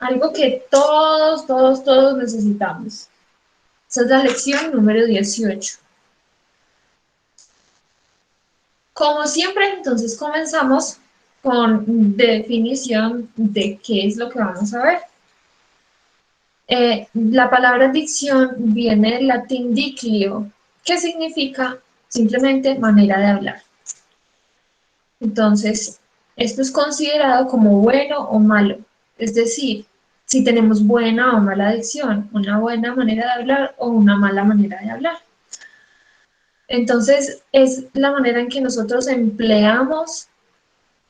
algo que todos necesitamos. Esa es la lección número 18. Como siempre, entonces comenzamos con definición de qué es lo que vamos a ver. La palabra dicción viene del latín diclio, que significa simplemente manera de hablar. Entonces, esto es considerado como bueno o malo, es decir, si tenemos buena o mala dicción, una buena manera de hablar o una mala manera de hablar. Entonces, es la manera en que nosotros empleamos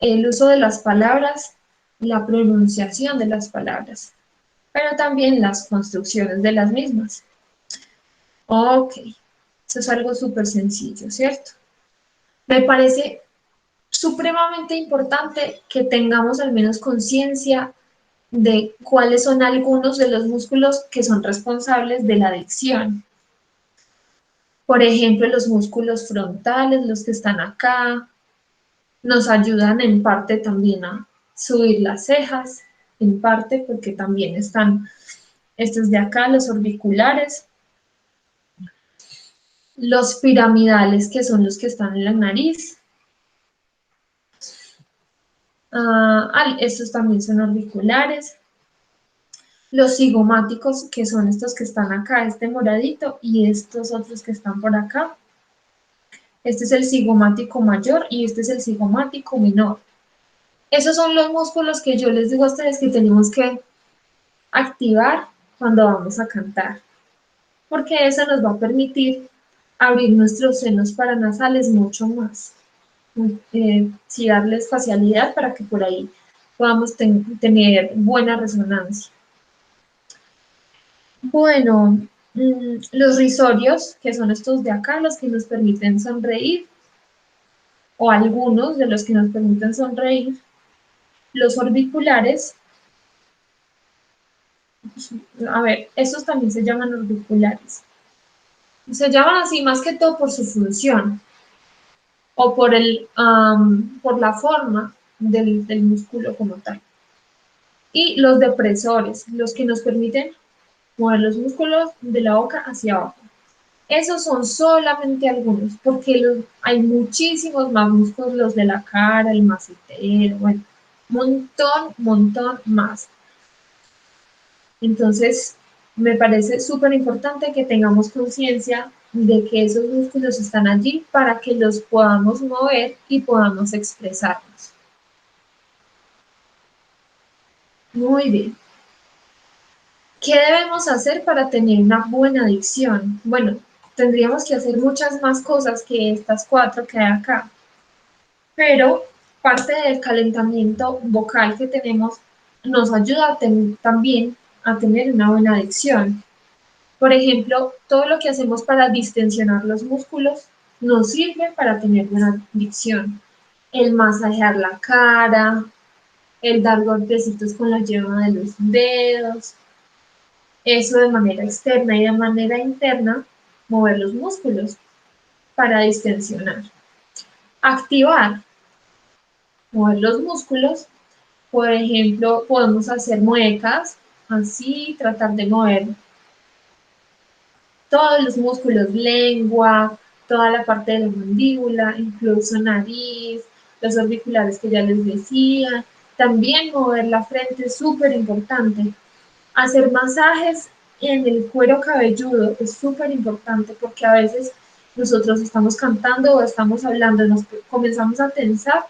el uso de las palabras, la pronunciación de las palabras, pero también las construcciones de las mismas. Ok, eso es algo súper sencillo, ¿cierto? Me parece supremamente importante que tengamos al menos conciencia de cuáles son algunos de los músculos que son responsables de la dicción. Por ejemplo, los músculos frontales, los que están acá, nos ayudan en parte también a subir las cejas, en parte porque también están estos de acá, los orbiculares, los piramidales, que son los que están en la nariz. Estos también son orbiculares. Los cigomáticos, que son estos que están acá, este moradito, y estos otros que están por acá. Este es el cigomático mayor y este es el cigomático menor. Esos son los músculos que yo les digo a ustedes que tenemos que activar cuando vamos a cantar, porque eso nos va a permitir abrir nuestros senos paranasales mucho más. Sí, darles facialidad para que por ahí podamos tener buena resonancia. Bueno, los risorios, que son estos de acá, los que nos permiten sonreír, o algunos de los que nos permiten sonreír. Los orbiculares, a ver, estos también se llaman orbiculares. Se llaman así más que todo por su función o por la forma del músculo como tal. Y los depresores, los que nos permiten mover los músculos de la boca hacia abajo. Esos son solamente algunos, porque hay muchísimos más músculos, los de la cara, el macetero, bueno, montón más. Entonces, me parece súper importante que tengamos conciencia de que esos músculos están allí para que los podamos mover y podamos expresarnos. Muy bien. ¿Qué debemos hacer para tener una buena dicción? Bueno, tendríamos que hacer muchas más cosas que estas 4 que hay acá, pero parte del calentamiento vocal que tenemos nos ayuda también a tener una buena dicción. Por ejemplo, todo lo que hacemos para distensionar los músculos nos sirve para tener buena dicción. El masajear la cara, el dar golpecitos con la yema de los dedos, eso de manera externa y de manera interna, mover los músculos para distensionar. Activar, mover los músculos. Por ejemplo, podemos hacer muecas, así, tratar de mover todos los músculos, lengua, toda la parte de la mandíbula, incluso nariz, los orbiculares que ya les decía. También mover la frente es súper importante. Hacer masajes en el cuero cabelludo es súper importante porque a veces nosotros estamos cantando o estamos hablando, nos comenzamos a tensar,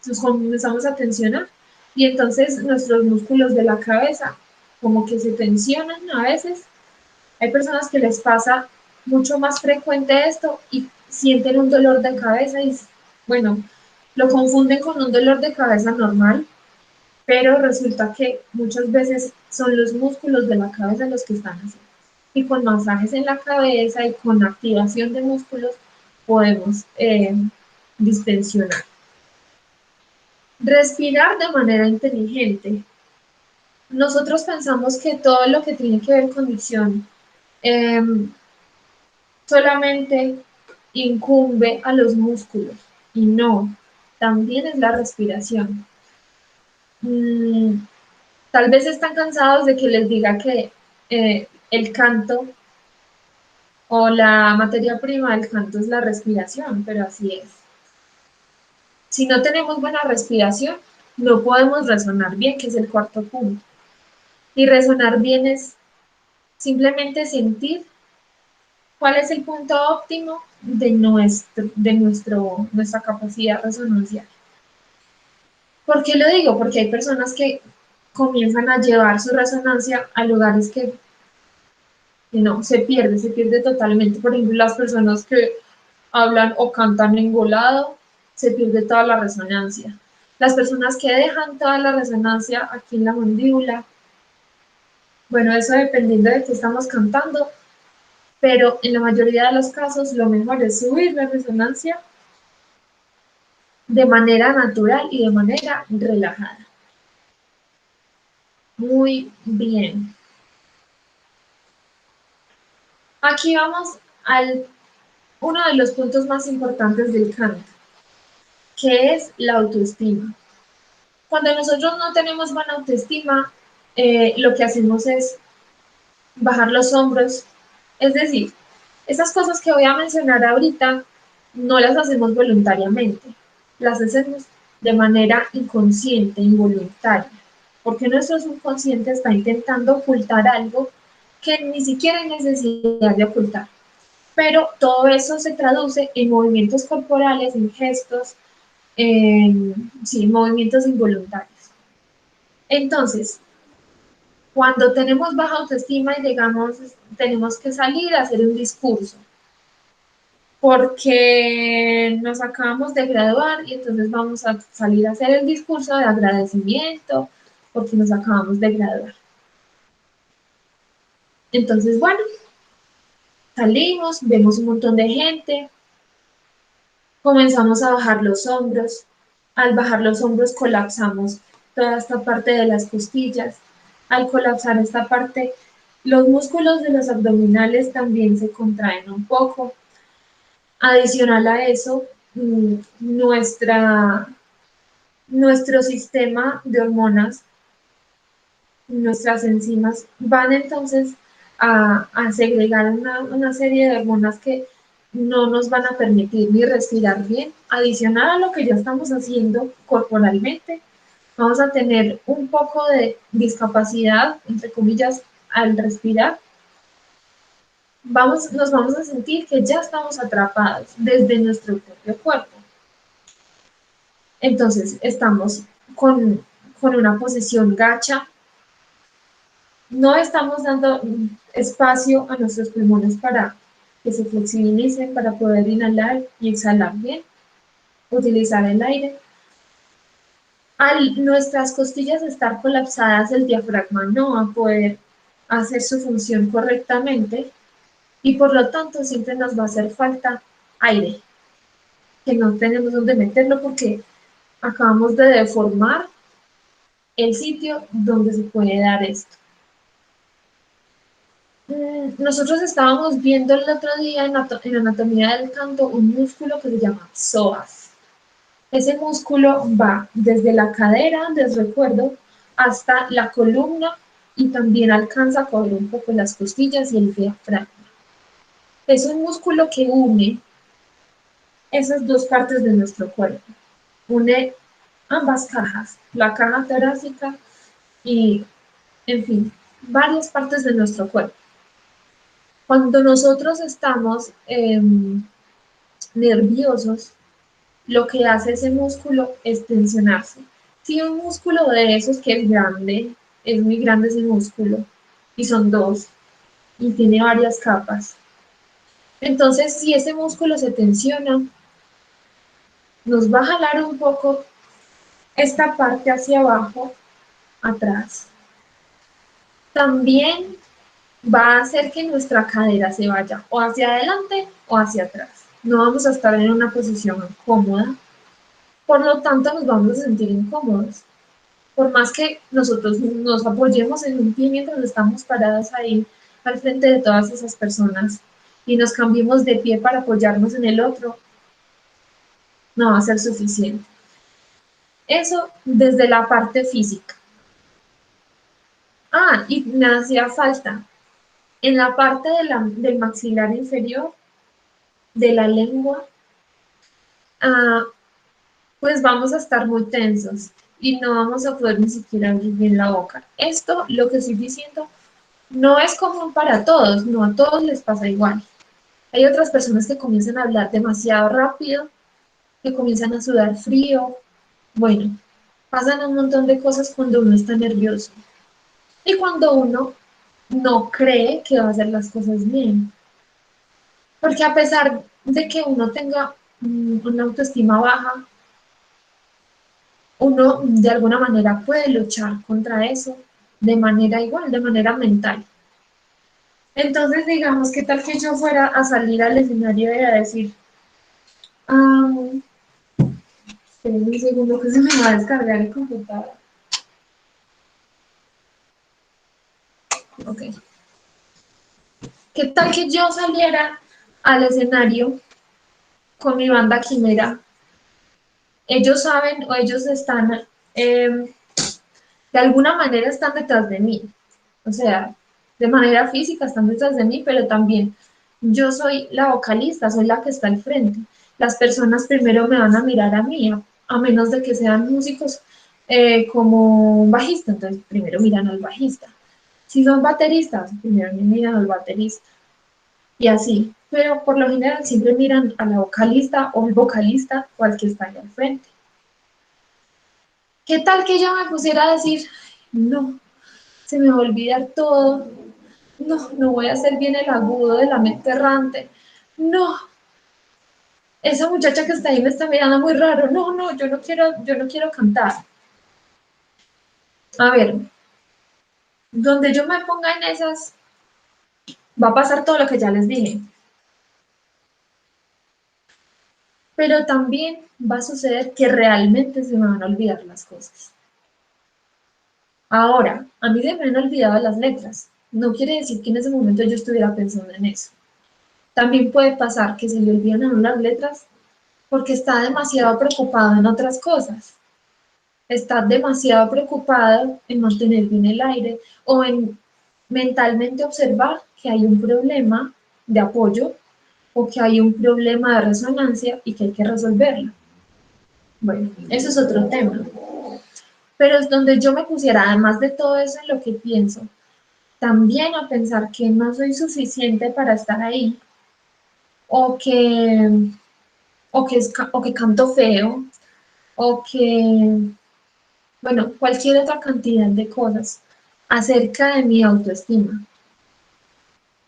nos comenzamos a tensionar y entonces nuestros músculos de la cabeza como que se tensionan a veces. Hay personas que les pasa mucho más frecuente esto y sienten un dolor de cabeza y, bueno, lo confunden con un dolor de cabeza normal, pero resulta que muchas veces son los músculos de la cabeza los que están así. Y con masajes en la cabeza y con activación de músculos podemos distensionar. Respirar de manera inteligente. Nosotros pensamos que todo lo que tiene que ver con dicción eh, solamente incumbe a los músculos y no, también es la respiración. Tal vez están cansados de que les diga que el canto o la materia prima del canto es la respiración, pero así es. Si no tenemos buena respiración, no podemos resonar bien, que es el cuarto punto. Y resonar bien es simplemente sentir cuál es el punto óptimo nuestra capacidad resonancial. ¿Por qué lo digo? Porque hay personas que comienzan a llevar su resonancia a lugares que no, se pierde totalmente. Por ejemplo, las personas que hablan o cantan engolado, se pierde toda la resonancia. Las personas que dejan toda la resonancia aquí en la mandíbula, bueno, eso dependiendo de qué estamos cantando, pero en la mayoría de los casos lo mejor es subir la resonancia de manera natural y de manera relajada. Muy bien. Aquí vamos al uno de los puntos más importantes del canto, que es la autoestima. Cuando nosotros no tenemos buena autoestima, lo que hacemos es bajar los hombros. Es decir, esas cosas que voy a mencionar ahorita no las hacemos voluntariamente, las hacemos de manera inconsciente, involuntaria, porque nuestro subconsciente está intentando ocultar algo que ni siquiera hay necesidad de ocultar. Pero todo eso se traduce en movimientos corporales, en gestos, sí, movimientos involuntarios. Entonces, cuando tenemos baja autoestima y digamos, tenemos que salir a hacer un discurso, porque nos acabamos de graduar y entonces vamos a salir a hacer el discurso de agradecimiento, porque nos acabamos de graduar. Entonces, bueno, salimos, vemos un montón de gente, comenzamos a bajar los hombros. Al bajar los hombros colapsamos toda esta parte de las costillas. Al colapsar esta parte, los músculos de los abdominales también se contraen un poco. Adicional a eso, nuestro sistema de hormonas, nuestras enzimas, van entonces a segregar una serie de hormonas que no nos van a permitir ni respirar bien. Adicional a lo que ya estamos haciendo corporalmente, vamos a tener un poco de discapacidad, entre comillas, al respirar. Nos vamos a sentir que ya estamos atrapados desde nuestro propio cuerpo. Entonces, estamos con una posición gacha, no estamos dando espacio a nuestros pulmones para que se flexibilicen, para poder inhalar y exhalar bien, utilizar el aire. Al nuestras costillas estar colapsadas, el diafragma no va a poder hacer su función correctamente y por lo tanto siempre nos va a hacer falta aire, que no tenemos donde meterlo porque acabamos de deformar el sitio donde se puede dar esto. Nosotros estábamos viendo el otro día en anatomía del canto un músculo que se llama psoas. Ese músculo va desde la cadera, les recuerdo, hasta la columna y también alcanza a cubrir un poco las costillas y el diafragma. Es un músculo que une esas dos partes de nuestro cuerpo. Une ambas cajas, la caja torácica y, en fin, varias partes de nuestro cuerpo. Cuando nosotros estamos nerviosos, lo que hace ese músculo es tensionarse. Si un músculo de esos que es grande, es muy grande ese músculo, y son dos, y tiene varias capas. Entonces, si ese músculo se tensiona, nos va a jalar un poco esta parte hacia abajo, atrás. También va a hacer que nuestra cadera se vaya o hacia adelante o hacia atrás. No vamos a estar en una posición cómoda, por lo tanto nos vamos a sentir incómodos. Por más que nosotros nos apoyemos en un pie mientras estamos parados ahí al frente de todas esas personas y nos cambiemos de pie para apoyarnos en el otro, no va a ser suficiente. Eso desde la parte física. Ah, y me hacía falta en la parte del maxilar inferior de la lengua, ah, pues vamos a estar muy tensos y no vamos a poder ni siquiera abrir bien la boca. Esto, lo que estoy diciendo, no es común para todos, no a todos les pasa igual. Hay otras personas que comienzan a hablar demasiado rápido, que comienzan a sudar frío. Bueno, pasan un montón de cosas cuando uno está nervioso y cuando uno no cree que va a hacer las cosas bien. Porque a pesar de que uno tenga una autoestima baja, uno de alguna manera puede luchar contra eso de manera igual, de manera mental. Entonces, digamos, ¿qué tal que yo fuera a salir al escenario y a decir, ah, esperen un segundo que se me va a descargar el computador? Ok. ¿Qué tal que yo saliera al escenario con mi banda Quimera? Ellos saben o ellos están, de alguna manera están detrás de mí. O sea, de manera física están detrás de mí, pero también yo soy la vocalista, soy la que está al frente. Las personas primero me van a mirar a mí, a menos de que sean músicos como un bajista, entonces primero miran al bajista. Si son bateristas, primero miran al baterista y así. Pero por lo general siempre miran a la vocalista o el vocalista o al que está ahí al frente. ¿Qué tal que yo me pusiera a decir, no, se me va a olvidar todo, no, no voy a hacer bien el agudo de la mente errante, no, esa muchacha que está ahí me está mirando muy raro, no, no, yo no quiero cantar. A ver, donde yo me ponga en esas, va a pasar todo lo que ya les dije, pero también va a suceder que realmente se me van a olvidar las cosas. Ahora, a mí se me han olvidado las letras, no quiere decir que en ese momento yo estuviera pensando en eso. También puede pasar que se le olvidan a uno las letras porque está demasiado preocupado en otras cosas. Está demasiado preocupado en mantener bien el aire o en mentalmente observar que hay un problema de apoyo o que hay un problema de resonancia y que hay que resolverlo. Bueno, eso es otro tema. Pero es donde yo me pusiera, además de todo eso en lo que pienso, también a pensar que no soy suficiente para estar ahí o que, o que canto feo o que bueno, cualquier otra cantidad de cosas acerca de mi autoestima,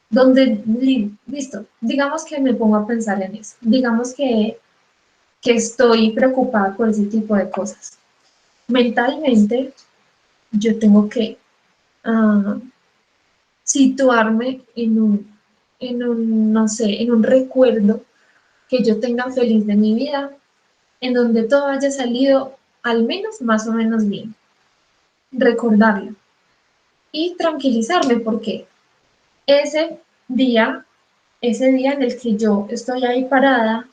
donde, listo, digamos que me pongo a pensar en eso, digamos que estoy preocupada por ese tipo de cosas. Mentalmente, yo tengo que uh, situarme no sé, en un recuerdo que yo tenga feliz de mi vida, en donde todo haya salido al menos más o menos bien. Recordarlo y tranquilizarme porque ese día, ese día en el que yo estoy ahí parada,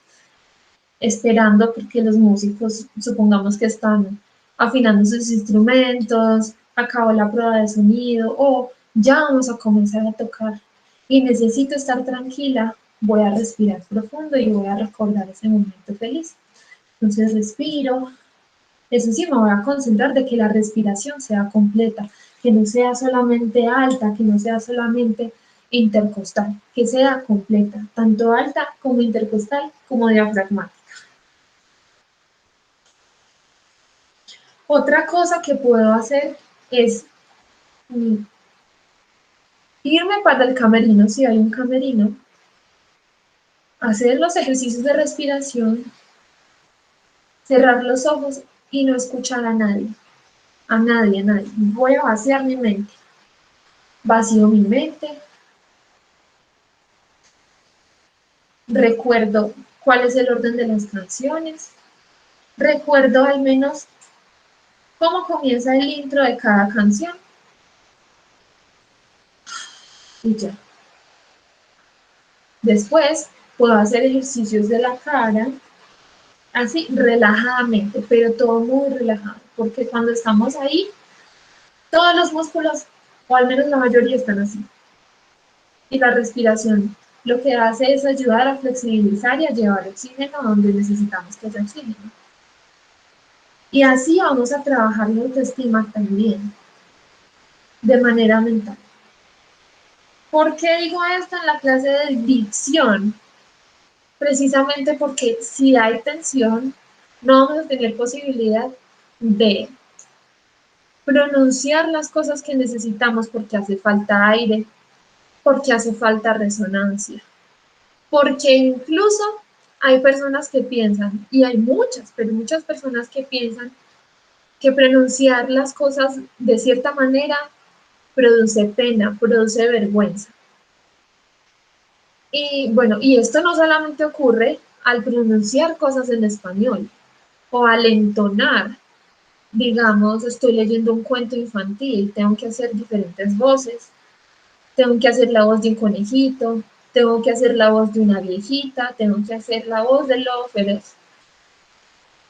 esperando porque los músicos, supongamos que están afinando sus instrumentos, acabó la prueba de sonido o ya vamos a comenzar a tocar y necesito estar tranquila, voy a respirar profundo y voy a recordar ese momento feliz. Entonces respiro, eso sí, me voy a concentrar de que la respiración sea completa, que no sea solamente alta, que no sea solamente intercostal, que sea completa, tanto alta como intercostal como diafragmática. Otra cosa que puedo hacer es mm, irme para el camerino, si hay un camerino, hacer los ejercicios de respiración, cerrar los ojos y no escuchar a nadie, a nadie, a nadie. Voy a vaciar mi mente, vacío mi mente, recuerdo cuál es el orden de las canciones, recuerdo al menos cómo comienza el intro de cada canción y ya. Después puedo hacer ejercicios de la cara, así relajadamente, pero todo muy relajado, porque cuando estamos ahí, todos los músculos o al menos la mayoría están así. Y la respiración lo que hace es ayudar a flexibilizar y a llevar oxígeno donde necesitamos que haya oxígeno. Y así vamos a trabajar la autoestima también, de manera mental. ¿Por qué digo esto en la clase de dicción? Precisamente porque si hay tensión, no vamos a tener posibilidad de pronunciar las cosas que necesitamos porque hace falta aire, porque hace falta resonancia, porque incluso hay personas que piensan, y hay muchas, pero muchas personas que piensan que pronunciar las cosas de cierta manera produce pena, produce vergüenza. Y bueno, y esto no solamente ocurre al pronunciar cosas en español o al entonar. Digamos, estoy leyendo un cuento infantil, tengo que hacer diferentes voces, tengo que hacer la voz de un conejito, tengo que hacer la voz de una viejita, tengo que hacer la voz del lobo feroz.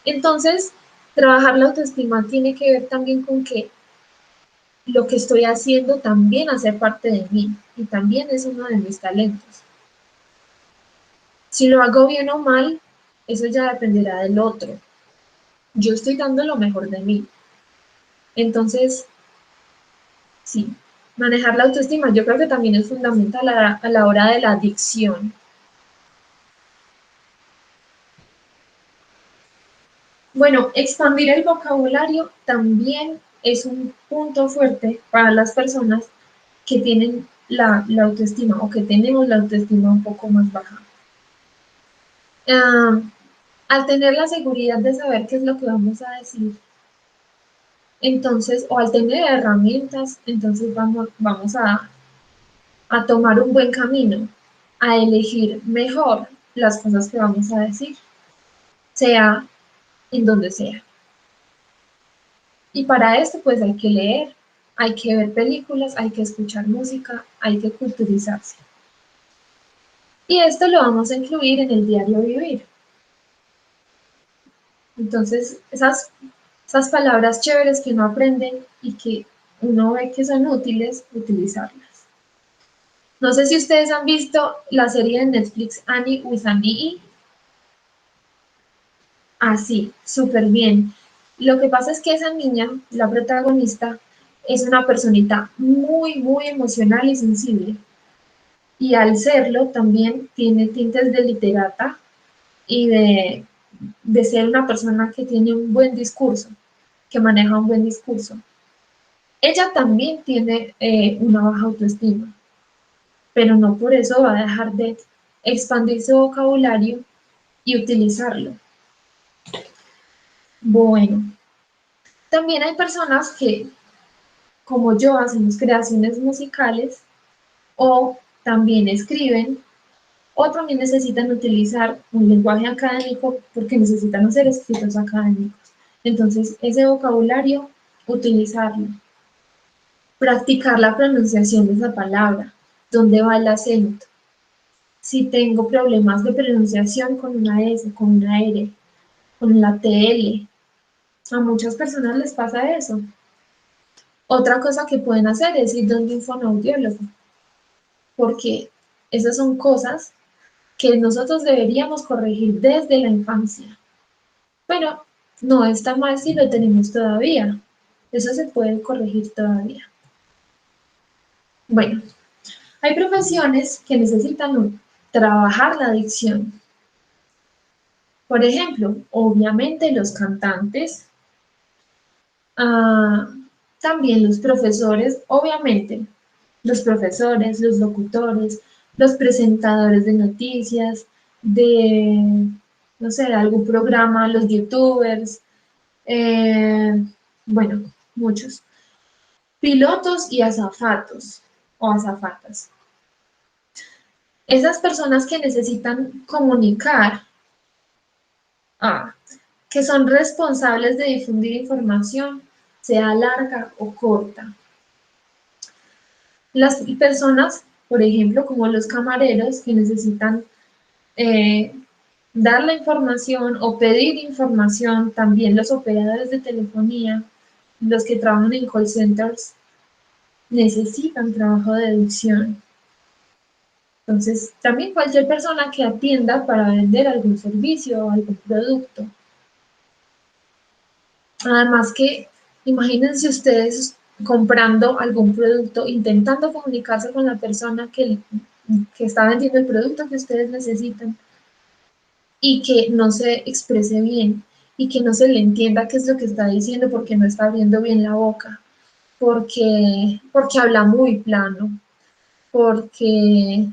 Entonces, trabajar la autoestima tiene que ver también con que lo que estoy haciendo también hace parte de mí y también es uno de mis talentos. Si lo hago bien o mal, eso ya dependerá del otro. Yo estoy dando lo mejor de mí. Entonces, sí, manejar la autoestima yo creo que también es fundamental a la hora de la adicción. Bueno, expandir el vocabulario también es un punto fuerte para las personas que tienen la autoestima o que tenemos la autoestima un poco más baja. Al tener la seguridad de saber qué es lo que vamos a decir, entonces, o al tener herramientas, entonces vamos a tomar un buen camino, a elegir mejor las cosas que vamos a decir, sea en donde sea. Y para esto pues hay que leer, hay que ver películas, hay que escuchar música, hay que culturizarse. Y esto lo vamos a incluir en el diario vivir. Entonces, esas palabras chéveres que uno aprende y que uno ve que son útiles, utilizarlas. No sé si ustedes han visto la serie de Netflix Annie with an E. Ah, sí, súper bien. Lo que pasa es que esa niña, la protagonista, es una personita muy, muy emocional y sensible. Y al serlo también tiene tintes de literata y de ser una persona que tiene un buen discurso, que maneja un buen discurso. Ella también tiene una baja autoestima, pero no por eso va a dejar de expandir su vocabulario y utilizarlo. Bueno, también hay personas que, como yo, hacemos creaciones musicales o también escriben o también necesitan utilizar un lenguaje académico porque necesitan hacer escritos académicos. Entonces, ese vocabulario, utilizarlo. Practicar la pronunciación de esa palabra, dónde va el acento. Si tengo problemas de pronunciación con una S, con una R, con la TL, a muchas personas les pasa eso. Otra cosa que pueden hacer es ir donde un fonoaudiólogo, porque esas son cosas que nosotros deberíamos corregir desde la infancia. Pero no está mal si lo tenemos todavía. Eso se puede corregir todavía. Bueno, hay profesiones que necesitan trabajar la adicción. Por ejemplo, obviamente los cantantes, ah, también los profesores, obviamente, los profesores, los locutores, los presentadores de noticias, de, no sé, de algún programa, los youtubers, eh, bueno, muchos. Pilotos y azafatos o azafatas. Esas personas que necesitan comunicar, ah, que son responsables de difundir información, sea larga o corta. Las personas, por ejemplo, como los camareros que necesitan eh, dar la información o pedir información, también los operadores de telefonía, los que trabajan en call centers, necesitan trabajo de dicción. Entonces, también cualquier persona que atienda para vender algún servicio o algún producto. Además que, imagínense ustedes comprando algún producto, intentando comunicarse con la persona que está vendiendo el producto que ustedes necesitan y que no se exprese bien y que no se le entienda qué es lo que está diciendo porque no está abriendo bien la boca, porque habla muy plano, porque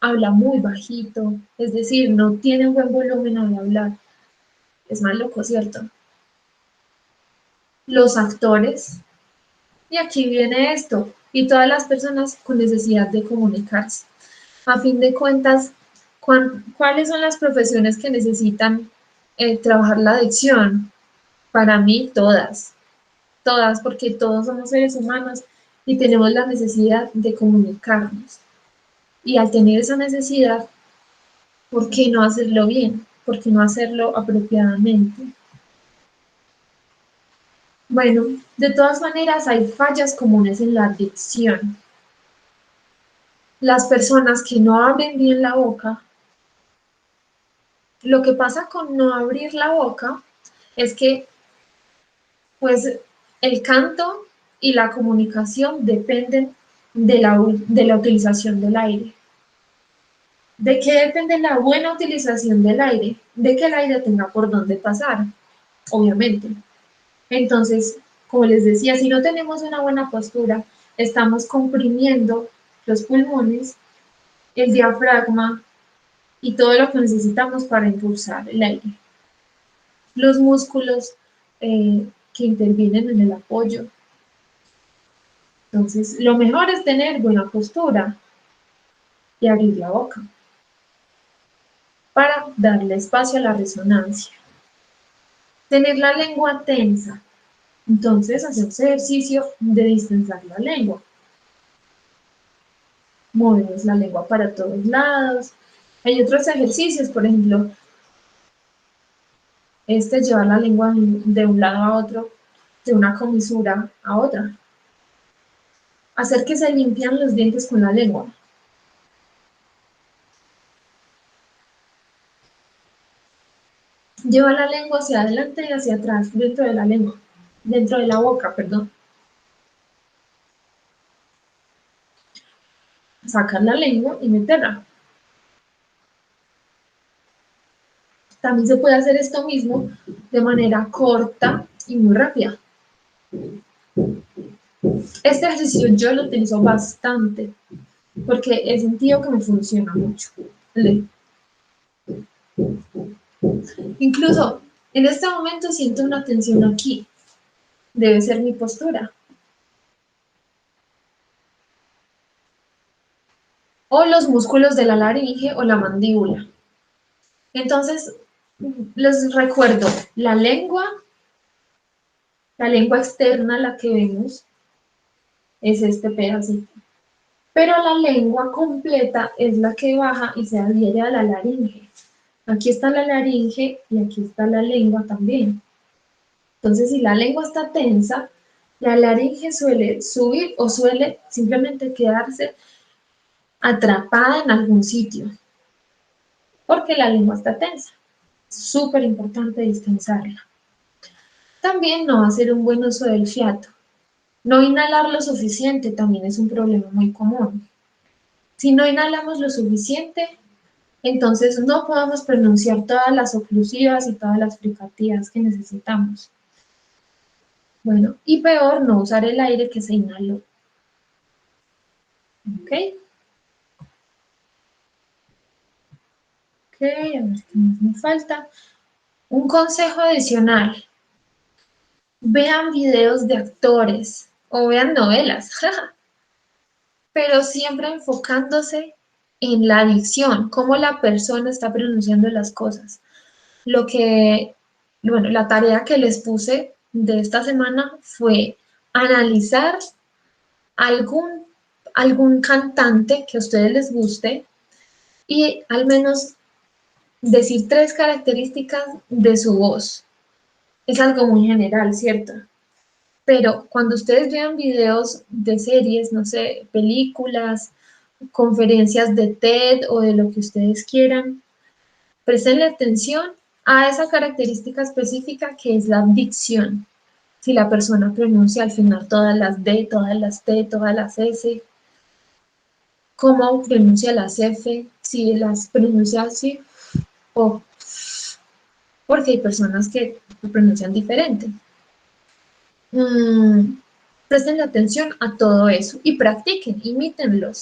habla muy bajito, es decir, no tiene un buen volumen al hablar. Es más loco, ¿cierto? Los actores, y aquí viene esto, y todas las personas con necesidad de comunicarse. A fin de cuentas, ¿cuáles son las profesiones que necesitan trabajar la adicción? Para mí, todas, porque todos somos seres humanos y tenemos la necesidad de comunicarnos. Y al tener esa necesidad, ¿por qué no hacerlo bien? ¿Por qué no hacerlo apropiadamente? Bueno, de todas maneras hay fallas comunes en la adicción. Las personas que no abren bien la boca, lo que pasa con no abrir la boca es que pues el canto y la comunicación dependen de la utilización del aire. ¿De qué depende la buena utilización del aire? De que el aire tenga por dónde pasar, obviamente. Entonces, como les decía, si no tenemos una buena postura, estamos comprimiendo los pulmones, el diafragma y todo lo que necesitamos para impulsar el aire. Los músculos que intervienen en el apoyo. Entonces, lo mejor es tener buena postura y abrir la boca para darle espacio a la resonancia. Tener la lengua tensa. Entonces, hacemos ejercicio de distensar la lengua. Movemos la lengua para todos lados. Hay otros ejercicios, por ejemplo, llevar la lengua de un lado a otro, de una comisura a otra. Hacer que se limpian los dientes con la lengua. Lleva la lengua hacia adelante y hacia atrás, dentro de la lengua, dentro de la boca, perdón. Sacar la lengua y meterla. También se puede hacer esto mismo de manera corta y muy rápida. Este ejercicio yo lo utilizo bastante porque he sentido que me funciona mucho. Incluso en este momento siento una tensión aquí. Debe ser mi postura. O los músculos de la laringe o la mandíbula. Entonces, les recuerdo, la lengua externa, la que vemos, es este pedacito. Pero la lengua completa es la que baja y se adhiere a la laringe. Aquí está la laringe y aquí está la lengua también. Entonces, si la lengua está tensa, la laringe suele subir o suele simplemente quedarse atrapada en algún sitio, porque la lengua está tensa. Súper importante distensarla. También no hacer un buen uso del fiato. No inhalar lo suficiente también es un problema muy común. Si no inhalamos lo suficiente, entonces no podemos pronunciar todas las oclusivas y todas las fricativas que necesitamos. Bueno, y peor, no usar el aire que se inhaló. ¿Ok? Ok, a ver qué más me falta. Un consejo adicional. Vean videos de actores o vean novelas, pero siempre enfocándose en la dicción, cómo la persona está pronunciando las cosas. Bueno, la tarea que les puse de esta semana fue analizar algún, algún cantante que a ustedes les guste y al menos decir 3 características de su voz. Es algo muy general, ¿cierto? Pero cuando ustedes vean videos de series, no sé, películas, conferencias de TED o de lo que ustedes quieran, prestenle atención a esa característica específica que es la dicción. Si la persona pronuncia al final todas las D, todas las T, todas las S, cómo pronuncia las F, si las pronuncia así o porque hay personas que pronuncian diferente. Mm, presten atención a todo eso y practiquen, imítenlo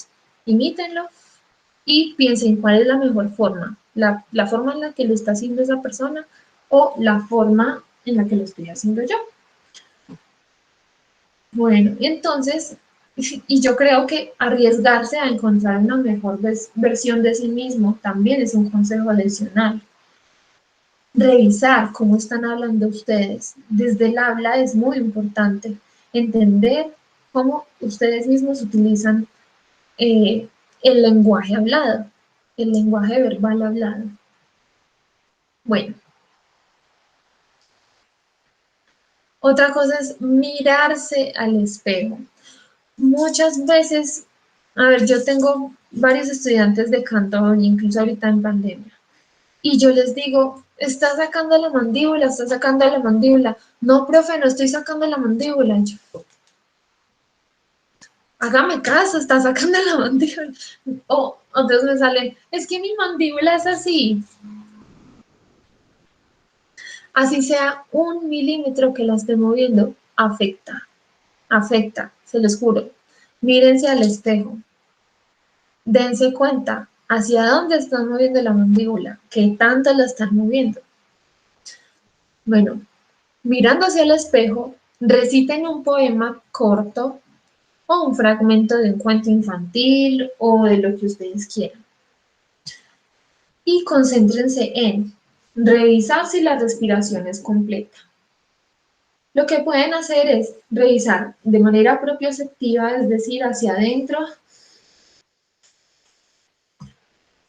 y piensen cuál es la mejor forma, la forma en la que lo está haciendo esa persona o la forma en la que lo estoy haciendo yo. Bueno, y entonces, y yo creo que arriesgarse a encontrar una mejor versión de sí mismo también es un consejo adicional. Revisar cómo están hablando ustedes. Desde el habla es muy importante entender cómo ustedes mismos utilizan el lenguaje hablado, el lenguaje verbal hablado. Bueno, otra cosa es mirarse al espejo. Muchas veces, a ver, yo tengo varios estudiantes de canto, incluso ahorita en pandemia, y yo les digo, está sacando la mandíbula, está sacando la mandíbula. No, profe, no estoy sacando la mandíbula. Y yo, hágame caso, está sacando la mandíbula. O entonces me salen, es que mi mandíbula es así. Así sea 1 milímetro que la esté moviendo, afecta, se los juro. Mírense al espejo, dense cuenta hacia dónde están moviendo la mandíbula, qué tanto la están moviendo. Bueno, mirando hacia el espejo, reciten un poema corto o un fragmento de un cuento infantil o de lo que ustedes quieran. Y concéntrense en revisar si la respiración es completa. Lo que pueden hacer es revisar de manera propioceptiva, es decir, hacia adentro,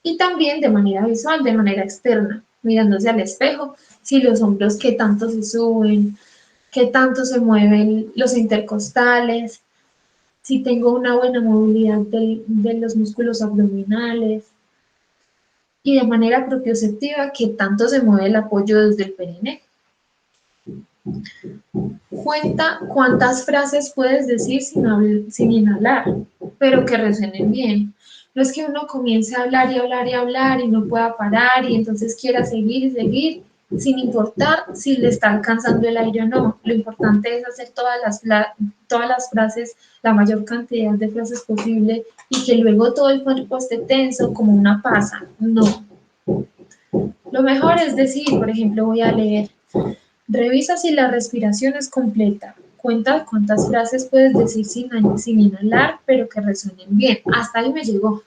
y también de manera visual, de manera externa, mirándose al espejo, si los hombros qué tanto se suben, qué tanto se mueven los intercostales, si tengo una buena movilidad de los músculos abdominales, y de manera propioceptiva, qué tanto se mueve el apoyo desde el perineo. Cuenta cuántas frases puedes decir sin inhalar, pero que resuenen bien. No es que uno comience a hablar y hablar y hablar y no pueda parar y entonces quiera seguir y seguir, sin importar si le está alcanzando el aire o no. Lo importante es hacer todas las frases, la mayor cantidad de frases posible y que luego todo el cuerpo esté tenso como una pasa. No. Lo mejor es decir, por ejemplo, voy a leer. Revisa si la respiración es completa. Cuenta cuántas frases puedes decir sin inhalar, pero que resuenen bien. Hasta ahí me llegó.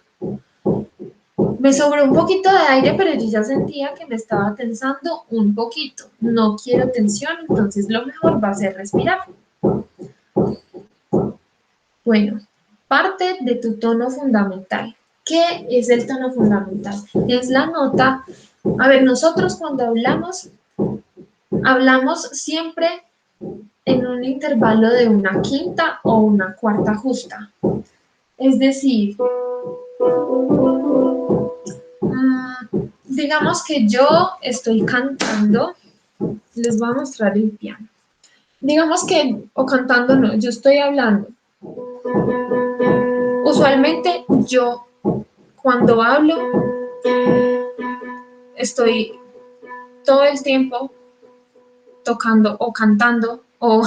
Me sobró un poquito de aire, pero yo ya sentía que me estaba tensando un poquito. No quiero tensión, entonces lo mejor va a ser respirar. Bueno, parte de tu tono fundamental. ¿Qué es el tono fundamental? Es la nota. A ver, nosotros cuando hablamos siempre en un intervalo de una quinta o una cuarta justa. Es decir, digamos que yo estoy cantando, les voy a mostrar el piano. Digamos que, o cantando no, yo estoy hablando. Usualmente yo cuando hablo estoy todo el tiempo tocando o cantando o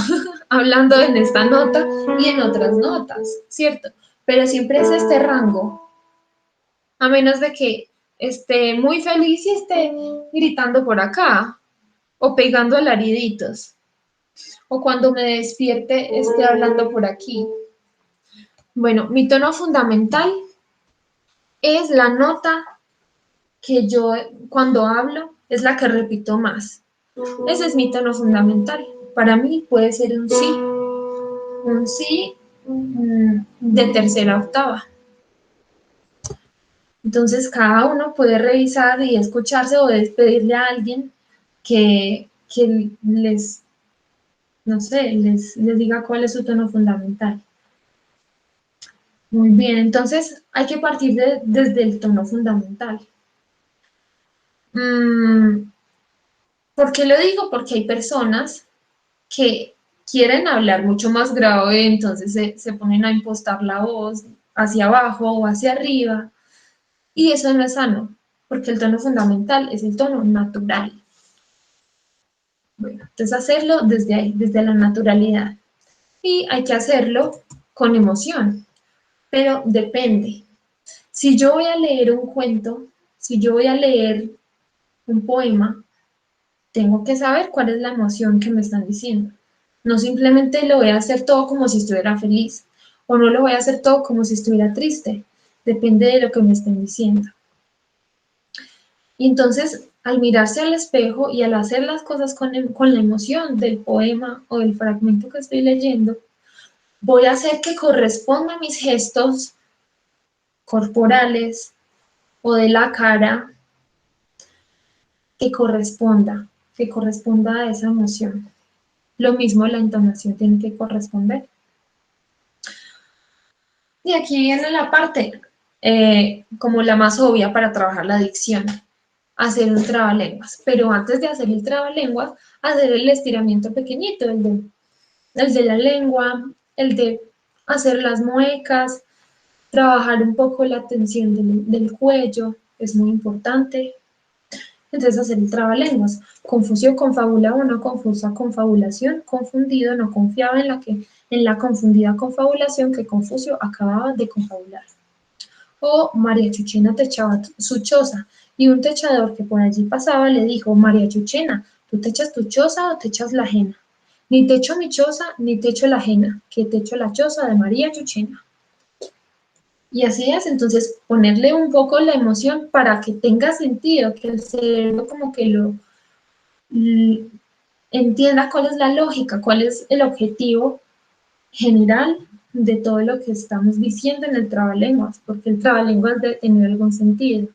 hablando en esta nota y en otras notas, ¿cierto? Pero siempre es este rango, a menos de que esté muy feliz y esté gritando por acá o pegando alariditos o cuando me despierte esté hablando por aquí. Bueno, mi tono fundamental es la nota que yo cuando hablo es la que repito más. Ese es mi tono fundamental. Para mí puede ser un sí de tercera octava. Entonces cada uno puede revisar y escucharse o despedirle a alguien que les no sé, les diga cuál es su tono fundamental. Muy bien, entonces hay que partir desde el tono fundamental. Mm, ¿Por qué lo digo? Porque hay personas que quieren hablar mucho más grave, entonces se ponen a impostar la voz hacia abajo o hacia arriba, y eso no es sano, porque el tono fundamental es el tono natural. Bueno, entonces hacerlo desde ahí, desde la naturalidad. Y hay que hacerlo con emoción, pero depende. Si yo voy a leer un cuento, si yo voy a leer un poema, tengo que saber cuál es la emoción que me están diciendo. No simplemente lo voy a hacer todo como si estuviera feliz, o no lo voy a hacer todo como si estuviera triste. Depende de lo que me estén diciendo. Y entonces, al mirarse al espejo y al hacer las cosas con la emoción del poema o del fragmento que estoy leyendo, voy a hacer que corresponda a mis gestos corporales o de la cara, que corresponda a esa emoción. Lo mismo la entonación tiene que corresponder. Y aquí viene la parte como la más obvia para trabajar la dicción, hacer un trabalenguas. Pero antes de hacer el trabalenguas, hacer el estiramiento pequeñito, el de la lengua, el de hacer las muecas, trabajar un poco la tensión del cuello, es muy importante. Entonces hacer el trabalenguas. Confusión, confabula uno, confusa, confabulación, confundido, no confiaba en la confundida confabulación que Confucio acababa de confabular. O María Chuchena techaba su choza, y un techador que por allí pasaba le dijo: María Chuchena, ¿tú techas tu choza o techas la ajena? Ni techo mi choza, ni techo la ajena, que techo la choza de María Chuchena. Y así es, entonces ponerle un poco la emoción para que tenga sentido, que el cerebro como que lo entienda cuál es la lógica, cuál es el objetivo general de todo lo que estamos diciendo en el trabalenguas, porque el trabalenguas debe tener algún sentido.